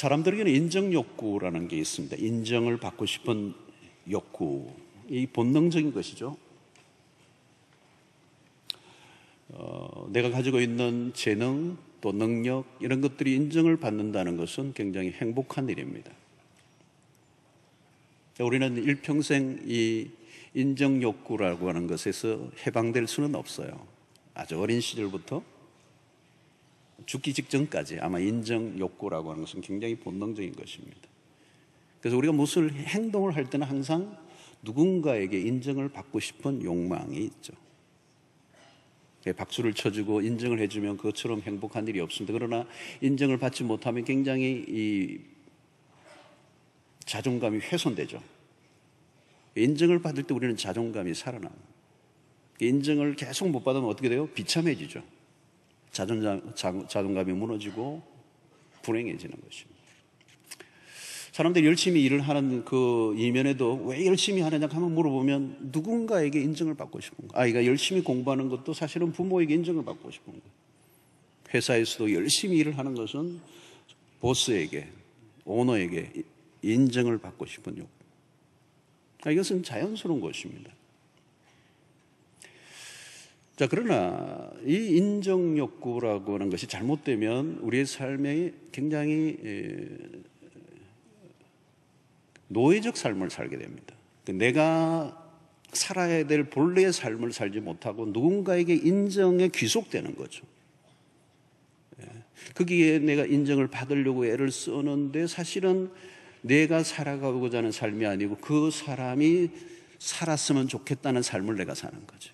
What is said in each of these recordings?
사람들에게는 인정 욕구라는 게 있습니다. 인정을 받고 싶은 욕구, 이 본능적인 것이죠. 내가 가지고 있는 재능 또 능력 이런 것들이 인정을 받는다는 것은 굉장히 행복한 일입니다. 우리는 일평생 이 인정 욕구라고 하는 것에서 해방될 수는 없어요. 아주 어린 시절부터 죽기 직전까지 아마 인정 욕구라고 하는 것은 굉장히 본능적인 것입니다. 그래서 우리가 무슨 행동을 할 때는 항상 누군가에게 인정을 받고 싶은 욕망이 있죠. 박수를 쳐주고 인정을 해주면 그것처럼 행복한 일이 없습니다. 그러나 인정을 받지 못하면 굉장히 이 자존감이 훼손되죠. 인정을 받을 때 우리는 자존감이 살아납니다. 인정을 계속 못 받으면 어떻게 돼요? 비참해지죠. 자존감이 무너지고 불행해지는 것입니다. 사람들이 열심히 일을 하는 그 이면에도 왜 열심히 하느냐 하면 물어보면 누군가에게 인정을 받고 싶은 거예요. 아이가 열심히 공부하는 것도 사실은 부모에게 인정을 받고 싶은 거예요. 회사에서도 열심히 일을 하는 것은 보스에게, 오너에게 인정을 받고 싶은 욕구. 이것은 자연스러운 것입니다. 자, 그러나 이 인정 욕구라고 하는 것이 잘못되면 우리의 삶에 굉장히 노예적 삶을 살게 됩니다. 내가 살아야 될 본래의 삶을 살지 못하고 누군가에게 인정에 귀속되는 거죠. 거기에 내가 인정을 받으려고 애를 쓰는데 사실은 내가 살아가고자 하는 삶이 아니고 그 사람이 살았으면 좋겠다는 삶을 내가 사는 거죠.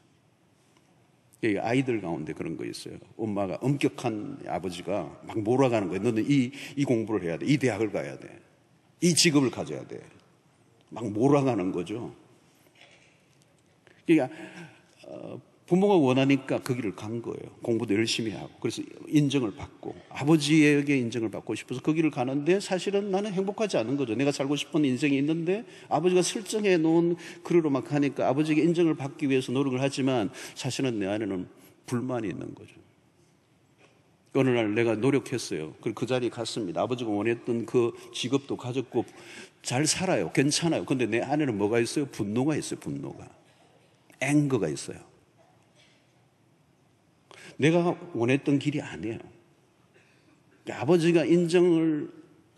아이들 가운데 그런 거 있어요. 엄마가 엄격한 아버지가 막 몰아가는 거예요. 너는 이 공부를 해야 돼. 이 대학을 가야 돼. 이 직업을 가져야 돼. 막 몰아가는 거죠. 그러니까 부모가 원하니까 그 길을 간 거예요. 공부도 열심히 하고. 그래서 인정을 받고 아버지에게 인정을 받고 싶어서 그 길을 가는데 사실은 나는 행복하지 않은 거죠. 내가 살고 싶은 인생이 있는데 아버지가 설정해 놓은 그리로 막 하니까 아버지에게 인정을 받기 위해서 노력을 하지만 사실은 내 안에는 불만이 있는 거죠. 어느 날 내가 노력했어요. 그 자리에 갔습니다. 아버지가 원했던 그 직업도 가졌고 잘 살아요. 괜찮아요. 근데 내 안에는 뭐가 있어요? 분노가 있어요. 분노가. 앵거가 있어요. 내가 원했던 길이 아니에요. 아버지가 인정을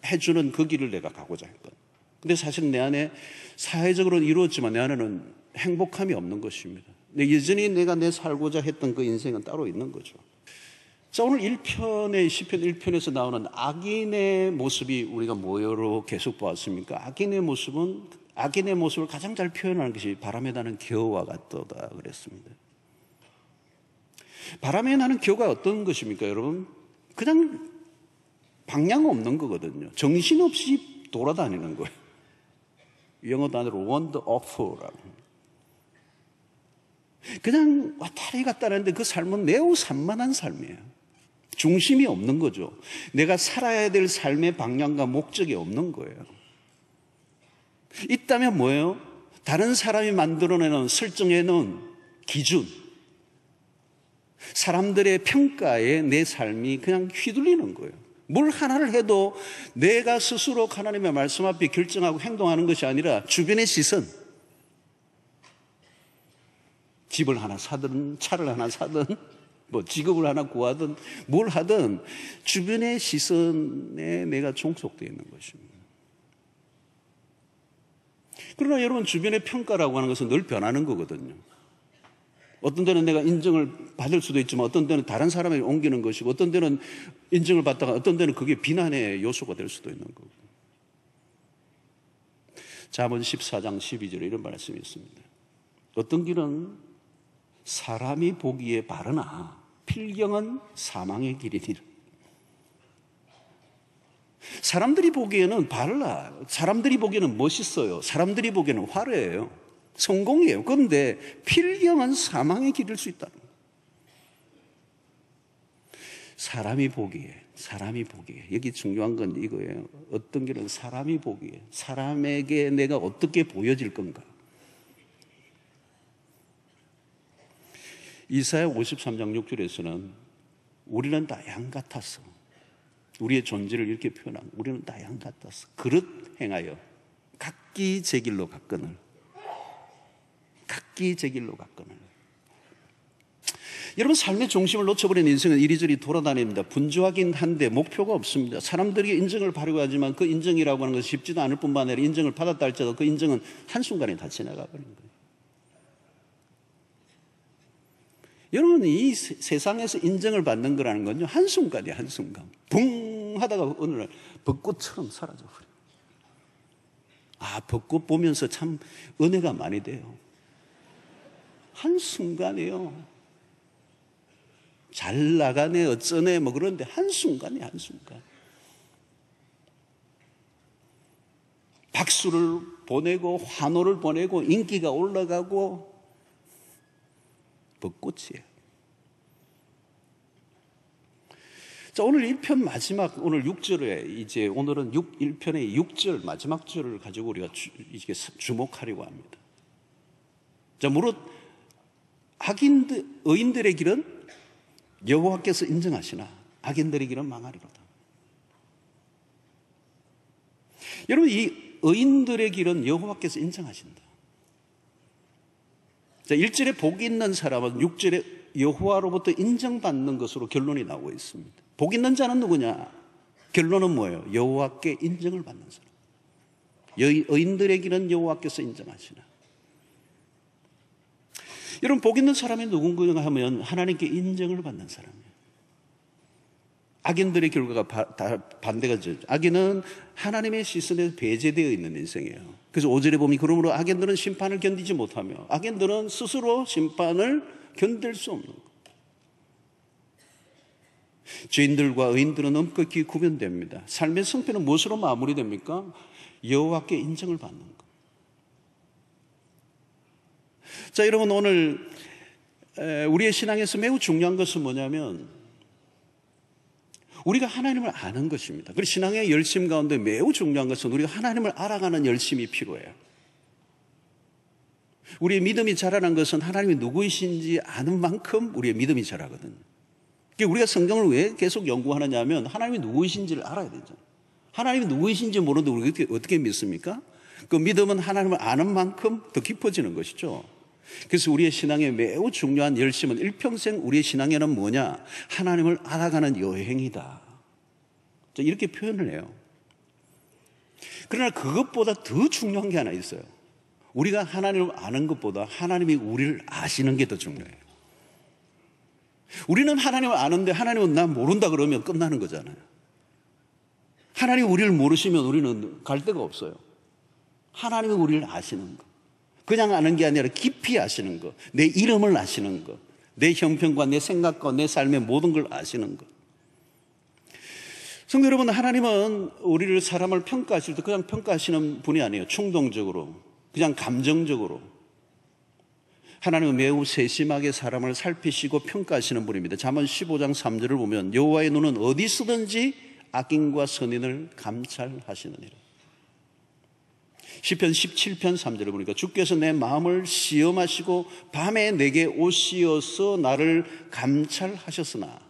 해주는 그 길을 내가 가고자 했거든. 근데 사실 내 안에 사회적으로는 이루어졌지만 내 안에는 행복함이 없는 것입니다. 근데 여전히 내가 살고자 했던 그 인생은 따로 있는 거죠. 자, 오늘 1편의 시편 1편에서 나오는 악인의 모습이 우리가 뭐로 계속 보았습니까? 악인의 모습을 가장 잘 표현하는 것이 바람에 나는 겨와 같도다 그랬습니다. 바람에 나는 겨가 어떤 것입니까, 여러분? 그냥 방향 없는 거거든요. 정신없이 돌아다니는 거예요. 영어 단어로 wanderful라고. 그냥 왔다리 갔다 하는데 그 삶은 매우 산만한 삶이에요. 중심이 없는 거죠. 내가 살아야 될 삶의 방향과 목적이 없는 거예요. 있다면 뭐예요? 다른 사람이 만들어내는 설정해놓은 기준, 사람들의 평가에 내 삶이 그냥 휘둘리는 거예요. 뭘 하나를 해도 내가 스스로 하나님의 말씀 앞에 결정하고 행동하는 것이 아니라 주변의 시선, 집을 하나 사든 차를 하나 사든 뭐 직업을 하나 구하든 뭘 하든 주변의 시선에 내가 종속되어 있는 것입니다. 그러나 여러분, 주변의 평가라고 하는 것은 늘 변하는 거거든요. 어떤 때는 내가 인정을 받을 수도 있지만 어떤 때는 다른 사람에게 옮기는 것이고 어떤 때는 인정을 받다가 어떤 때는 그게 비난의 요소가 될 수도 있는 거고. 잠언 14장 12절에 이런 말씀이 있습니다. 어떤 길은 사람이 보기에 바르나 필경은 사망의 길이니라. 사람들이 보기에는 바르라, 사람들이 보기에는 멋있어요, 사람들이 보기에는 화려해요, 성공이에요. 그런데 필경은 사망의 길일 수 있다. 사람이 보기에 여기 중요한 건 이거예요. 어떤 길은 사람이 보기에, 사람에게 내가 어떻게 보여질 건가. 이사야 53장 6절에서는 우리는 다 양 같았어. 우리의 존재를 이렇게 표현한, 우리는 다 양 같아서 그릇 행하여 각기 제 길로 갔거늘. 각기 제 길로 갔거늘. 여러분, 삶의 중심을 놓쳐버린 인생은 이리저리 돌아다닙니다. 분주하긴 한데 목표가 없습니다. 사람들이 인정을 바라고 하지만 그 인정이라고 하는 것이 쉽지도 않을 뿐만 아니라 인정을 받았다 할지라도 그 인정은 한순간에 다 지나가 버린 거예요. 여러분, 이 세상에서 인정을 받는 거라는 건요, 한순간이에요. 한순간 붕 하다가 어느 날 벚꽃처럼 사라져버려요. 아, 벚꽃 보면서 참 은혜가 많이 돼요. 한순간이에요. 잘 나가네 어쩌네 뭐 그런데 한순간이에요. 한순간. 박수를 보내고 환호를 보내고 인기가 올라가고 벚꽃이에요. 자, 오늘 1편 마지막, 오늘 6절에 이제 오늘은 1편의 6절 마지막 절을 가지고 우리가 이게 주목하려고 합니다. 자, 무릇 의인들의 길은 여호와께서 인정하시나 악인들의 길은 망하리로다. 여러분, 이 의인들의 길은 여호와께서 인정하신다. 자, 1절에 복이 있는 사람은 6절에 여호와로부터 인정받는 것으로 결론이 나오고 있습니다. 복 있는 자는 누구냐? 결론은 뭐예요? 여호와께 인정을 받는 사람. 의인들의 길은 여호와께서 인정하시나. 여러분, 복 있는 사람이 누군가 하면 하나님께 인정을 받는 사람이에요. 악인들의 결과가 다 반대가 되죠. 악인은 하나님의 시선에 배제되어 있는 인생이에요. 그래서 5절에 보면 그러므로 악인들은 심판을 견디지 못하며 악인들은 스스로 심판을 견딜 수 없는 것. 죄인들과 의인들은 엄격히 구분됩니다. 삶의 성패는 무엇으로 마무리됩니까? 여호와께 인정을 받는 것. 자, 여러분, 오늘 우리의 신앙에서 매우 중요한 것은 뭐냐면 우리가 하나님을 아는 것입니다. 그리고 신앙의 열심 가운데 매우 중요한 것은 우리가 하나님을 알아가는 열심이 필요해요. 우리의 믿음이 자라는 것은 하나님이 누구이신지 아는 만큼 우리의 믿음이 자라거든요. 우리가 성경을 왜 계속 연구하느냐 하면 하나님이 누구이신지를 알아야 되잖아요. 하나님이 누구이신지 모르는데 우리가 어떻게 믿습니까? 그 믿음은 하나님을 아는 만큼 더 깊어지는 것이죠. 그래서 우리의 신앙에 매우 중요한 열심은 일평생 우리의 신앙에는 뭐냐? 하나님을 알아가는 여행이다. 이렇게 표현을 해요. 그러나 그것보다 더 중요한 게 하나 있어요. 우리가 하나님을 아는 것보다 하나님이 우리를 아시는 게 더 중요해요. 우리는 하나님을 아는데 하나님은 나 모른다 그러면 끝나는 거잖아요. 하나님이 우리를 모르시면 우리는 갈 데가 없어요. 하나님이 우리를 아시는 거. 그냥 아는 게 아니라 깊이 아시는 거. 내 이름을 아시는 거. 내 형편과 내 생각과 내 삶의 모든 걸 아시는 거. 성도 여러분, 하나님은 우리를 사람을 평가하실 때 그냥 평가하시는 분이 아니에요. 충동적으로, 그냥 감정적으로. 하나님은 매우 세심하게 사람을 살피시고 평가하시는 분입니다. 잠언 15장 3절을 보면 여호와의 눈은 어디 쓰든지 악인과 선인을 감찰하시느니라. 시편 17편 3절을 보니까 주께서 내 마음을 시험하시고 밤에 내게 오시어서 나를 감찰하셨으나,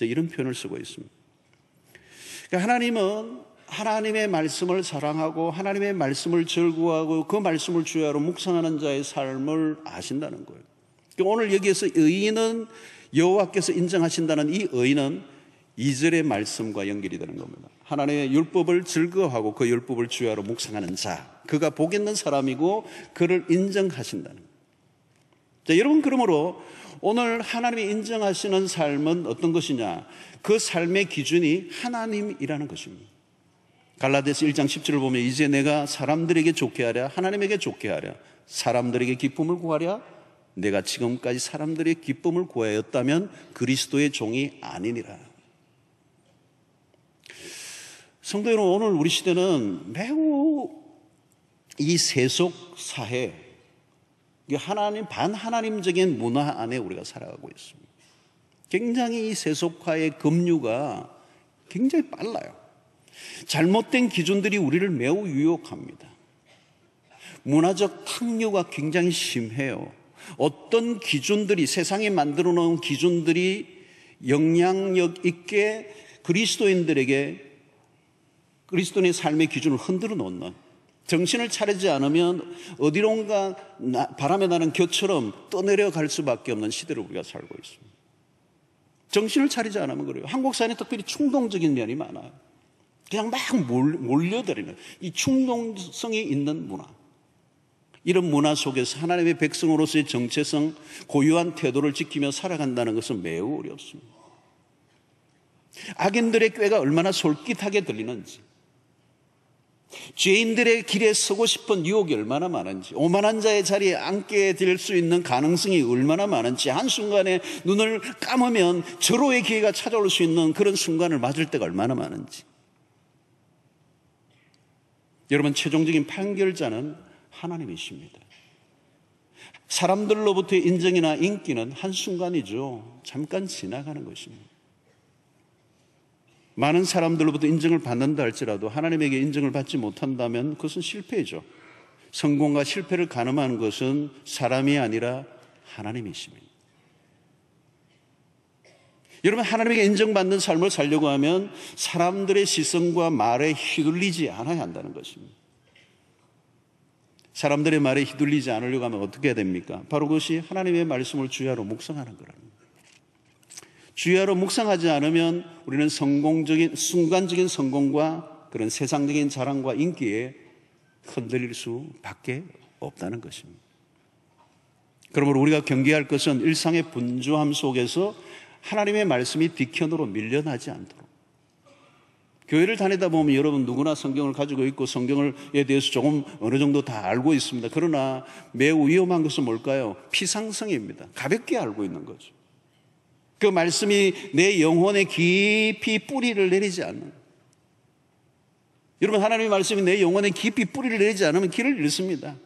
이런 표현을 쓰고 있습니다. 그러니까 하나님은 하나님의 말씀을 사랑하고 하나님의 말씀을 절구하고 그 말씀을 주야로 묵상하는 자의 삶을 아신다는 거예요. 그러니까 오늘 여기에서 의인은 여호와께서 인정하신다는 이 의인은 2절의 말씀과 연결이 되는 겁니다. 하나님의 율법을 즐거워하고 그 율법을 주야로 묵상하는 자, 그가 복 있는 사람이고 그를 인정하신다는 거예요. 자, 여러분, 그러므로 오늘 하나님이 인정하시는 삶은 어떤 것이냐? 그 삶의 기준이 하나님이라는 것입니다. 갈라디아서 1장 10절을 보면 이제 내가 사람들에게 좋게 하랴 하나님에게 좋게 하랴 사람들에게 기쁨을 구하랴 내가 지금까지 사람들의 기쁨을 구하였다면 그리스도의 종이 아니니라. 성도 여러분, 오늘 우리 시대는 매우 이 세속 사회, 하나님 반하나님적인 문화 안에 우리가 살아가고 있습니다. 굉장히 이 세속화의 급류가 굉장히 빨라요. 잘못된 기준들이 우리를 매우 유혹합니다. 문화적 탕류가 굉장히 심해요. 어떤 기준들이, 세상에 만들어 놓은 기준들이 영향력 있게 그리스도인들에게 그리스도인의 삶의 기준을 흔들어 놓는, 정신을 차리지 않으면 어디론가 바람에 나는 겨처럼 떠내려갈 수밖에 없는 시대를 우리가 살고 있습니다. 정신을 차리지 않으면 그래요. 한국 사회는 특별히 충동적인 면이 많아요. 그냥 막 몰려들이는 이 충동성이 있는 문화. 이런 문화 속에서 하나님의 백성으로서의 정체성, 고유한 태도를 지키며 살아간다는 것은 매우 어렵습니다. 악인들의 꾀가 얼마나 솔깃하게 들리는지, 죄인들의 길에 서고 싶은 유혹이 얼마나 많은지, 오만한 자의 자리에 앉게 될 수 있는 가능성이 얼마나 많은지, 한순간에 눈을 감으면 절호의 기회가 찾아올 수 있는 그런 순간을 맞을 때가 얼마나 많은지. 여러분, 최종적인 판결자는 하나님이십니다. 사람들로부터의 인정이나 인기는 한순간이죠. 잠깐 지나가는 것입니다. 많은 사람들로부터 인정을 받는다 할지라도 하나님에게 인정을 받지 못한다면 그것은 실패죠. 성공과 실패를 가늠하는 것은 사람이 아니라 하나님이십니다. 여러분, 하나님에게 인정받는 삶을 살려고 하면 사람들의 시선과 말에 휘둘리지 않아야 한다는 것입니다. 사람들의 말에 휘둘리지 않으려고 하면 어떻게 해야 됩니까? 바로 그것이 하나님의 말씀을 주야로 묵상하는 거랍니다. 주야로 묵상하지 않으면 우리는 순간적인 성공과 그런 세상적인 자랑과 인기에 흔들릴 수밖에 없다는 것입니다. 그러므로 우리가 경계할 것은 일상의 분주함 속에서 하나님의 말씀이 뒷편으로 밀려나지 않도록. 교회를 다니다 보면 여러분 누구나 성경을 가지고 있고 성경에 대해서 조금 어느 정도 다 알고 있습니다. 그러나 매우 위험한 것은 뭘까요? 피상성입니다. 가볍게 알고 있는 거죠. 그 말씀이 내 영혼에 깊이 뿌리를 내리지 않는. 여러분, 하나님의 말씀이 내 영혼에 깊이 뿌리를 내리지 않으면 길을 잃습니다.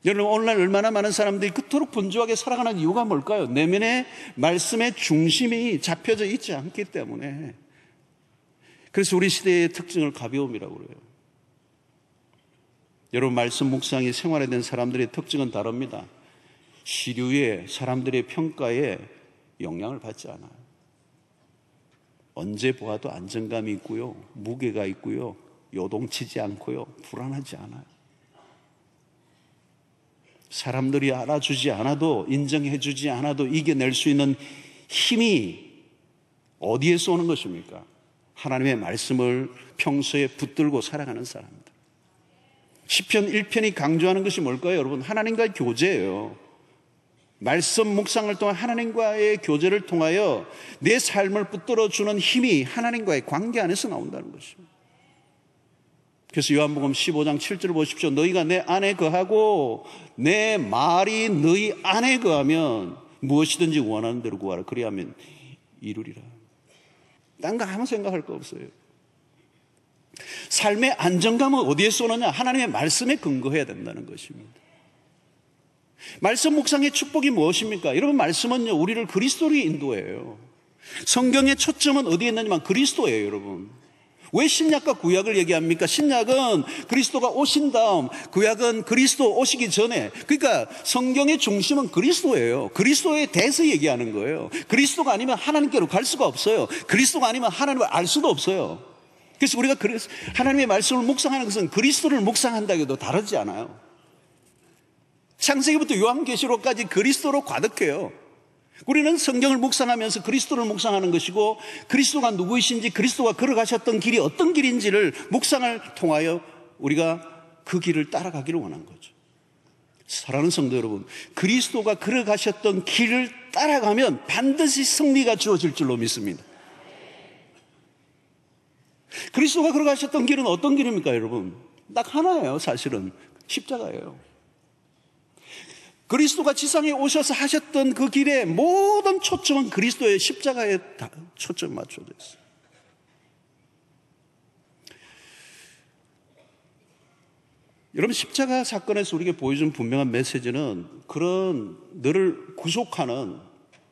여러분, 오늘날 얼마나 많은 사람들이 그토록 분주하게 살아가는 이유가 뭘까요? 내면의 말씀의 중심이 잡혀져 있지 않기 때문에. 그래서 우리 시대의 특징을 가벼움이라고 그래요. 여러분, 말씀 묵상이 생활에 된 사람들의 특징은 다릅니다. 시류에, 사람들의 평가에 영향을 받지 않아요. 언제 보아도 안정감이 있고요, 무게가 있고요, 요동치지 않고요, 불안하지 않아요. 사람들이 알아주지 않아도, 인정해주지 않아도 이겨낼 수 있는 힘이 어디에서 오는 것입니까? 하나님의 말씀을 평소에 붙들고 살아가는 사람들. 시편 1편이 강조하는 것이 뭘까요? 여러분, 하나님과의 교제예요. 말씀 묵상을 통한 하나님과의 교제를 통하여 내 삶을 붙들어주는 힘이 하나님과의 관계 안에서 나온다는 것입니다. 그래서 요한복음 15장 7절을 보십시오. 너희가 내 안에 거하고 내 말이 너희 안에 거하면 무엇이든지 원하는 대로 구하라. 그리하면 이루리라. 딴 거 아무 생각할 거 없어요. 삶의 안정감은 어디에서 오느냐? 하나님의 말씀에 근거해야 된다는 것입니다. 말씀 묵상의 축복이 무엇입니까? 여러분, 말씀은요, 우리를 그리스도로 인도해요. 성경의 초점은 어디에 있느냐면 그리스도예요, 여러분. 왜 신약과 구약을 얘기합니까? 신약은 그리스도가 오신 다음, 구약은 그리스도 오시기 전에. 그러니까 성경의 중심은 그리스도예요. 그리스도에 대해서 얘기하는 거예요. 그리스도가 아니면 하나님께로 갈 수가 없어요. 그리스도가 아니면 하나님을 알 수도 없어요. 그래서 우리가 하나님의 말씀을 묵상하는 것은 그리스도를 묵상한다고 해도 다르지 않아요. 창세기부터 요한계시록까지 그리스도로 가득해요. 우리는 성경을 묵상하면서 그리스도를 묵상하는 것이고, 그리스도가 누구이신지, 그리스도가 걸어가셨던 길이 어떤 길인지를 묵상을 통하여 우리가 그 길을 따라가기를 원한 거죠. 사랑하는 성도 여러분, 그리스도가 걸어가셨던 길을 따라가면 반드시 승리가 주어질 줄로 믿습니다. 그리스도가 걸어가셨던 길은 어떤 길입니까, 여러분? 딱 하나예요, 사실은. 십자가예요. 그리스도가 지상에 오셔서 하셨던 그 길의 모든 초점은 그리스도의 십자가에 다 초점 맞춰져 있어요. 여러분, 십자가 사건에서 우리에게 보여준 분명한 메시지는 그런 너를 구속하는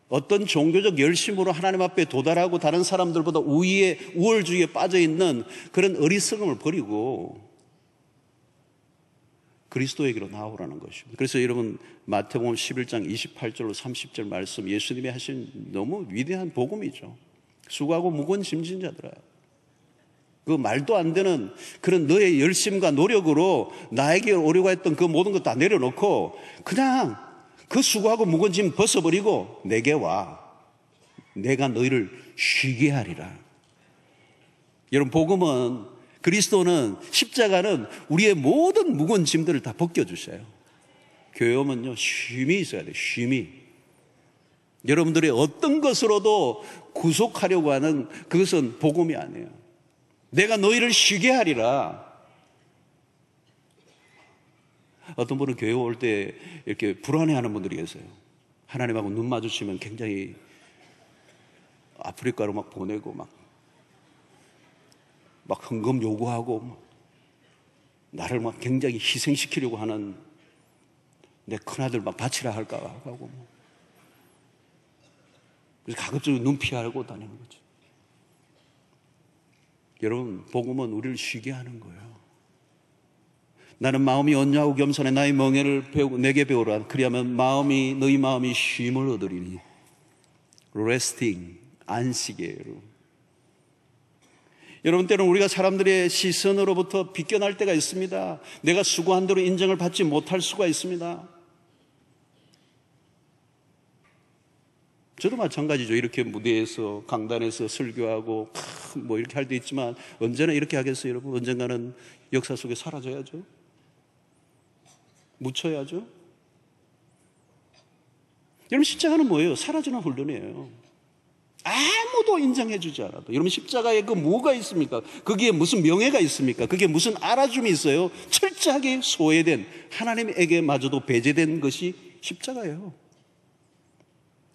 어떤 종교적 열심으로 하나님 앞에 도달하고 다른 사람들보다 우월주의에 빠져있는 그런 어리석음을 버리고 그리스도에게로 나오라는 것입니다. 그래서 여러분 마태복음 11장 28절로 30절 말씀, 예수님이 하신 너무 위대한 복음이죠. 수고하고 무거운 짐진 자들아, 그 말도 안 되는 그런 너의 열심과 노력으로 나에게 오려고 했던 그 모든 것 다 내려놓고 그냥 그 수고하고 무거운 짐 벗어버리고 내게 와. 내가 너희를 쉬게 하리라. 여러분, 복음은, 그리스도는, 십자가는 우리의 모든 무거운 짐들을 다 벗겨주셔요. 교회 오면요, 쉼이 있어야 돼요. 쉼이. 여러분들이 어떤 것으로도 구속하려고 하는 그것은 복음이 아니에요. 내가 너희를 쉬게 하리라. 어떤 분은 교회 올 때 이렇게 불안해하는 분들이 계세요. 하나님하고 눈 마주치면 굉장히 아프리카로 막 보내고 막 헌금 요구하고 나를 막 굉장히 희생시키려고 하는, 내 큰아들 막 바치라 할까 하고 그래서 가급적이면 눈 피하고 다니는 거죠. 여러분, 복음은 우리를 쉬게 하는 거예요. 나는 마음이 온유하고 겸손해 나의 멍에를 배우고 내게 배우라. 그리하면 너희 마음이 쉼을 얻으리니. 레스팅, 안식이에요. 여러분, 때로는 우리가 사람들의 시선으로부터 비껴날 때가 있습니다. 내가 수고한 대로 인정을 받지 못할 수가 있습니다. 저도 마찬가지죠. 이렇게 무대에서 강단에서 설교하고 뭐 이렇게 할 때 있지만 언제나 이렇게 하겠어요, 여러분? 언젠가는 역사 속에 사라져야죠. 묻혀야죠. 여러분, 십자가는 뭐예요? 사라지는 훈련이에요. 아무도 인정해주지 않아도. 여러분, 십자가에 그 뭐가 있습니까? 거기에 무슨 명예가 있습니까? 그게 무슨 알아줌이 있어요? 철저하게 소외된, 하나님에게마저도 배제된 것이 십자가예요.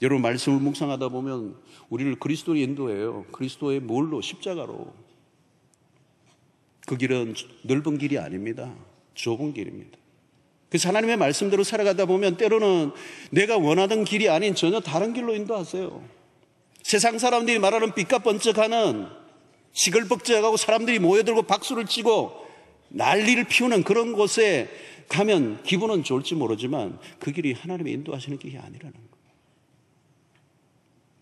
여러분, 말씀을 묵상하다 보면 우리를 그리스도로 인도해요. 그리스도의 뭘로? 십자가로. 그 길은 넓은 길이 아닙니다. 좁은 길입니다. 그래서 하나님의 말씀대로 살아가다 보면 때로는 내가 원하던 길이 아닌 전혀 다른 길로 인도하세요. 세상 사람들이 말하는 삐까번쩍하는, 시끌벅적하고 사람들이 모여들고 박수를 치고 난리를 피우는 그런 곳에 가면 기분은 좋을지 모르지만 그 길이 하나님의 인도하시는 길이 아니라는 거예요.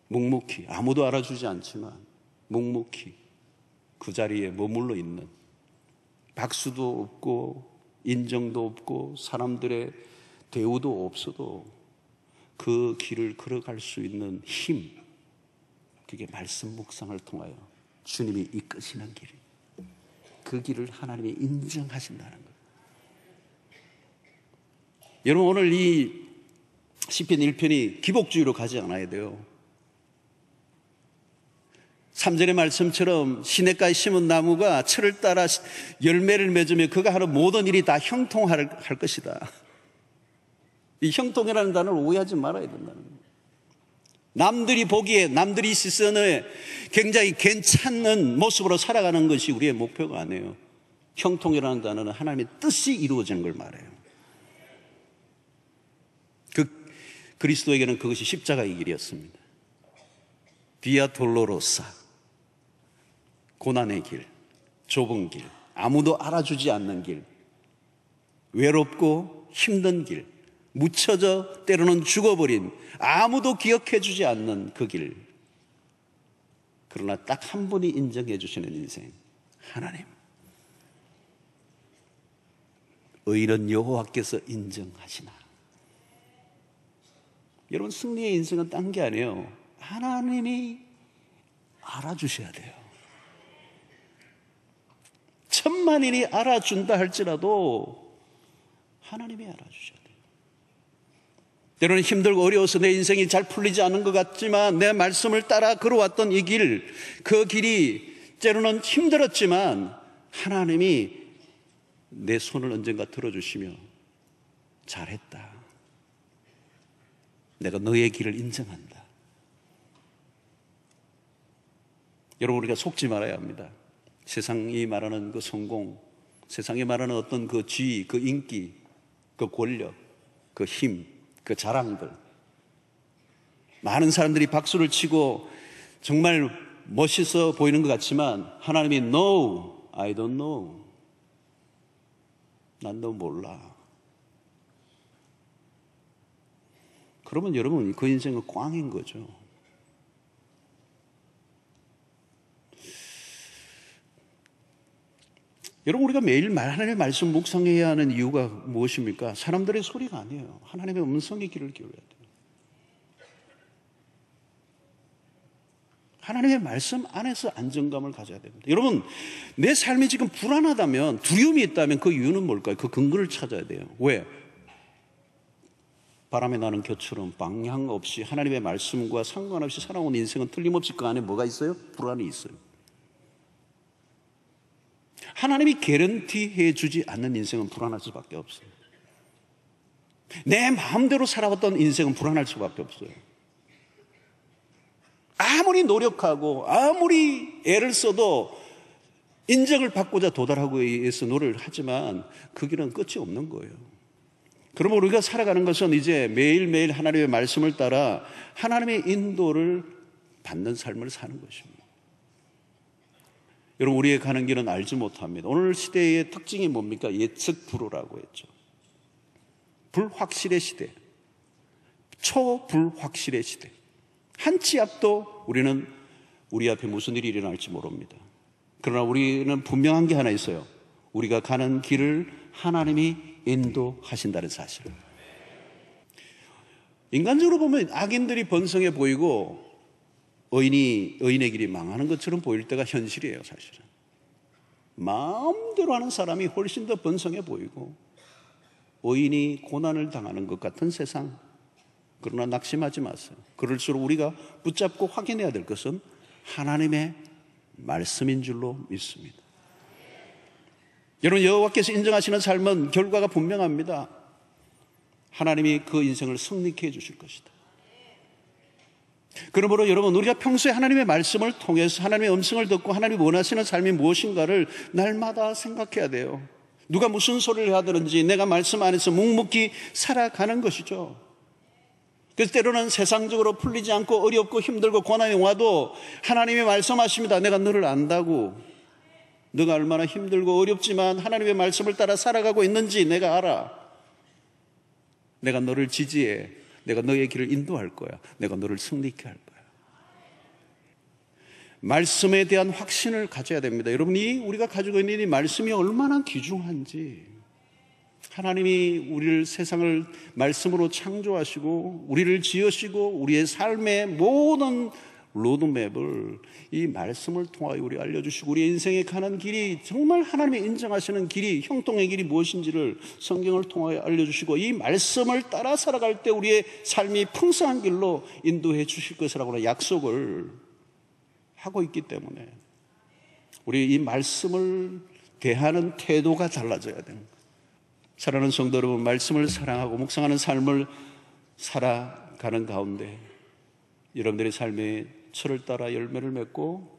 묵묵히, 아무도 알아주지 않지만 묵묵히 그 자리에 머물러 있는, 박수도 없고 인정도 없고 사람들의 대우도 없어도 그 길을 걸어갈 수 있는 힘, 그게 말씀 묵상을 통하여 주님이 이끄시는 길, 그 길을 하나님이 인정하신다는 거예요. 여러분, 오늘 이 시편 1편이 기복주의로 가지 않아야 돼요. 3절의 말씀처럼 시냇가에 심은 나무가 철을 따라 열매를 맺으며 그가 하는 모든 일이 다 형통할 것이다. 이 형통이라는 단어를 오해하지 말아야 된다는 거예요. 남들이 보기에, 남들이 시선에 굉장히 괜찮은 모습으로 살아가는 것이 우리의 목표가 아니에요. 형통이라는 단어는 하나님의 뜻이 이루어지는 걸 말해요. 그리스도에게는 그것이 십자가의 길이었습니다. 비아 돌로로사, 고난의 길, 좁은 길, 아무도 알아주지 않는 길, 외롭고 힘든 길, 묻혀져 때로는 죽어버린, 아무도 기억해주지 않는 그 길. 그러나 딱 한 분이 인정해 주시는 인생, 하나님. 의인 여호와께서 인정하시나. 여러분, 승리의 인생은 딴 게 아니에요. 하나님이 알아주셔야 돼요. 천만인이 알아준다 할지라도 하나님이 알아주셔야 돼요. 때로는 힘들고 어려워서 내 인생이 잘 풀리지 않은 것 같지만 내 말씀을 따라 걸어왔던 이 길, 그 길이 때로는 힘들었지만 하나님이 내 손을 언젠가 들어주시며 잘했다. 내가 너의 길을 인정한다. 여러분, 우리가 속지 말아야 합니다. 세상이 말하는 그 성공, 세상이 말하는 어떤 그 지위, 그 인기, 그 권력, 그 힘, 그 자랑들, 많은 사람들이 박수를 치고 정말 멋있어 보이는 것 같지만 하나님이 No, I don't know. 난 너 몰라. 그러면 여러분 그 인생은 꽝인 거죠. 여러분, 우리가 매일 하나님의 말씀 묵상해야 하는 이유가 무엇입니까? 사람들의 소리가 아니에요. 하나님의 음성의 귀를 기울여야 돼요. 하나님의 말씀 안에서 안정감을 가져야 됩니다. 여러분, 내 삶이 지금 불안하다면, 두려움이 있다면 그 이유는 뭘까요? 그 근거를 찾아야 돼요. 왜? 바람에 나는 겨처럼 방향 없이 하나님의 말씀과 상관없이 살아온 인생은 틀림없이 그 안에 뭐가 있어요? 불안이 있어요. 하나님이 개런티해 주지 않는 인생은 불안할 수밖에 없어요. 내 마음대로 살아왔던 인생은 불안할 수밖에 없어요. 아무리 노력하고 아무리 애를 써도 인정을 받고자 도달하고 위해서 노력을 하지만 그 길은 끝이 없는 거예요. 그러면 우리가 살아가는 것은 이제 매일매일 하나님의 말씀을 따라 하나님의 인도를 받는 삶을 사는 것입니다. 여러분, 우리의 가는 길은 알지 못합니다. 오늘 시대의 특징이 뭡니까? 예측 불허라고 했죠. 불확실의 시대, 초불확실의 시대. 한 치 앞도 우리는 우리 앞에 무슨 일이 일어날지 모릅니다. 그러나 우리는 분명한 게 하나 있어요. 우리가 가는 길을 하나님이 인도하신다는 사실. 인간적으로 보면 악인들이 번성해 보이고 의인의 길이 망하는 것처럼 보일 때가 현실이에요, 사실은. 마음대로 하는 사람이 훨씬 더 번성해 보이고 의인이 고난을 당하는 것 같은 세상. 그러나 낙심하지 마세요. 그럴수록 우리가 붙잡고 확인해야 될 것은 하나님의 말씀인 줄로 믿습니다. 여러분, 여호와께서 인정하시는 삶은 결과가 분명합니다. 하나님이 그 인생을 승리케 해주실 것이다. 그러므로 여러분, 우리가 평소에 하나님의 말씀을 통해서 하나님의 음성을 듣고 하나님이 원하시는 삶이 무엇인가를 날마다 생각해야 돼요. 누가 무슨 소리를 하든지 내가 말씀 안에서 묵묵히 살아가는 것이죠. 그래서 때로는 세상적으로 풀리지 않고 어렵고 힘들고 고난이 와도 하나님이 말씀하십니다. 내가 너를 안다고. 너가 얼마나 힘들고 어렵지만 하나님의 말씀을 따라 살아가고 있는지 내가 알아. 내가 너를 지지해. 내가 너의 길을 인도할 거야. 내가 너를 승리케 할 거야. 말씀에 대한 확신을 가져야 됩니다. 여러분이 우리가 가지고 있는 이 말씀이 얼마나 귀중한지, 하나님이 우리를 세상을 말씀으로 창조하시고 우리를 지으시고 우리의 삶의 모든 로드맵을 이 말씀을 통하여 우리 알려주시고 우리의 인생에 가는 길이 정말 하나님이 인정하시는 길이, 형통의 길이 무엇인지를 성경을 통하여 알려주시고 이 말씀을 따라 살아갈 때 우리의 삶이 풍성한 길로 인도해 주실 것이라고 약속을 하고 있기 때문에 우리 이 말씀을 대하는 태도가 달라져야 되는 거예요. 사랑하는 성도 여러분, 말씀을 사랑하고 묵상하는 삶을 살아가는 가운데 여러분들의 삶에 철을 따라 열매를 맺고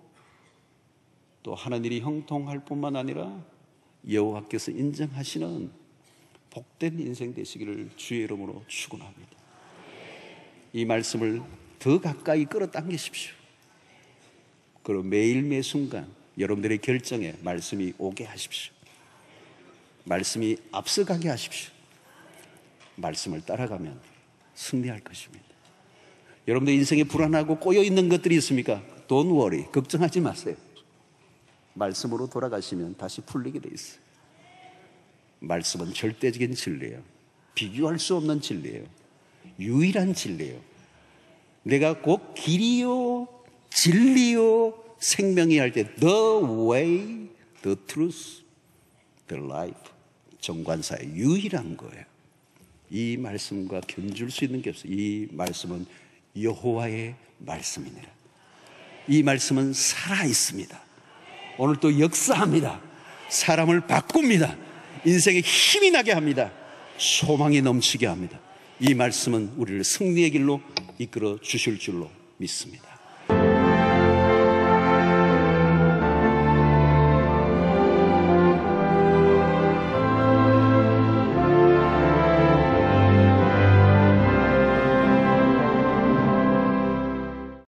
또 하는 일이 형통할 뿐만 아니라 여호와께서 인정하시는 복된 인생 되시기를 주의 이름으로 축원합니다. 이 말씀을 더 가까이 끌어당기십시오. 그리고 매일 매 순간 여러분들의 결정에 말씀이 오게 하십시오. 말씀이 앞서가게 하십시오. 말씀을 따라가면 승리할 것입니다. 여러분들 인생에 불안하고 꼬여있는 것들이 있습니까? Don't worry. 걱정하지 마세요. 말씀으로 돌아가시면 다시 풀리게 돼 있어요. 말씀은 절대적인 진리예요. 비교할 수 없는 진리예요. 유일한 진리예요. 내가 곧 길이요 진리요 생명이 할 때 The way, the truth, the life, 정관사의 유일한 거예요. 이 말씀과 견줄 수 있는 게 없어요. 이 말씀은 여호와의 말씀이니라. 이 말씀은 살아있습니다. 오늘 또 역사합니다. 사람을 바꿉니다. 인생에 힘이 나게 합니다. 소망이 넘치게 합니다. 이 말씀은 우리를 승리의 길로 이끌어 주실 줄로 믿습니다.